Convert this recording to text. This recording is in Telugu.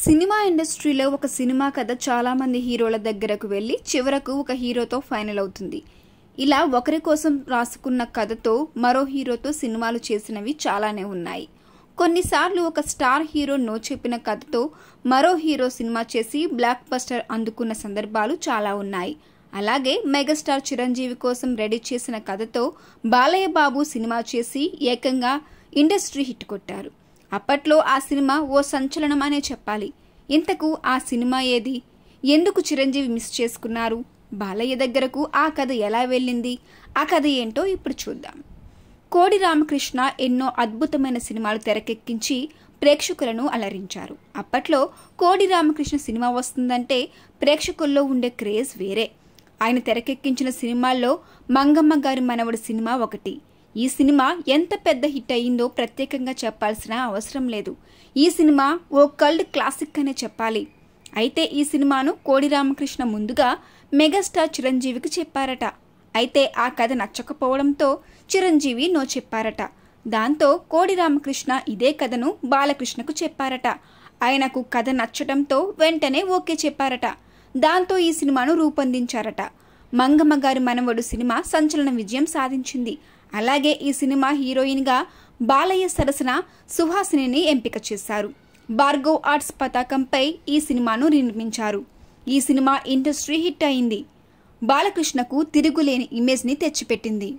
సినిమా ఇండస్ట్రీలో ఒక సినిమా కథ చాలా మంది హీరోల దగ్గరకు వెళ్ళి చివరకు ఒక హీరోతో ఫైనల్ అవుతుంది. ఇలా ఒకరి కోసం రాసుకున్న కథతో మరో హీరోతో సినిమాలు చేసినవి చాలానే ఉన్నాయి. కొన్నిసార్లు ఒక స్టార్ హీరో నో చెప్పిన కథతో మరో హీరో సినిమా చేసి బ్లాక్ బస్టర్ అందుకున్న సందర్భాలు చాలా ఉన్నాయి. అలాగే మెగాస్టార్ చిరంజీవి కోసం రెడీ చేసిన కథతో బాలయ్య బాబు సినిమా చేసి ఏకంగా ఇండస్ట్రీ హిట్ కొట్టారు. అప్పట్లో ఆ సినిమా ఓ సంచలనం అనే చెప్పాలి. ఇంతకు ఆ సినిమా ఏది? ఎందుకు చిరంజీవి మిస్ చేసుకున్నారు? బాలయ్య దగ్గరకు ఆ కథ ఎలా వెళ్ళింది? ఆ కథ ఏంటో ఇప్పుడు చూద్దాం. కోడి రామకృష్ణ ఎన్నో అద్భుతమైన సినిమాలు తెరకెక్కించి ప్రేక్షకులను అలరించారు. అప్పట్లో కోడి రామకృష్ణ సినిమా వస్తుందంటే ప్రేక్షకుల్లో ఉండే క్రేజ్ వేరే. ఆయన తెరకెక్కించిన సినిమాల్లో మంగమ్మ గారి మనవడు సినిమా ఒకటి. ఈ సినిమా ఎంత పెద్ద హిట్ అయ్యిందో ప్రత్యేకంగా చెప్పాల్సిన అవసరం లేదు. ఈ సినిమా ఓ కల్ట్ క్లాసిక్ అనే చెప్పాలి. అయితే ఈ సినిమాను కోడి రామకృష్ణ ముందుగా మెగాస్టార్ చిరంజీవికి చెప్పారట. అయితే ఆ కథ నచ్చకపోవడంతో చిరంజీవి నో చెప్పారట. దాంతో కోడి రామకృష్ణ ఇదే కథను బాలకృష్ణకు చెప్పారట. ఆయనకు కథ నచ్చటంతో వెంటనే ఓకే చెప్పారట. దాంతో ఈ సినిమాను రూపొందించారట. మంగమ్మ గారి మనవడు సినిమా సంచలన విజయం సాధించింది. అలాగే ఈ సినిమా హీరోయిన్గా బాలయ్య సరసన సుహాసినిని ఎంపిక చేశారు. భార్గవ్ ఆర్ట్స్ పతాకంపై ఈ సినిమాను నిర్మించారు. ఈ సినిమా ఇండస్ట్రీ హిట్ అయింది. బాలకృష్ణకు తిరుగులేని ఇమేజ్ని తెచ్చిపెట్టింది.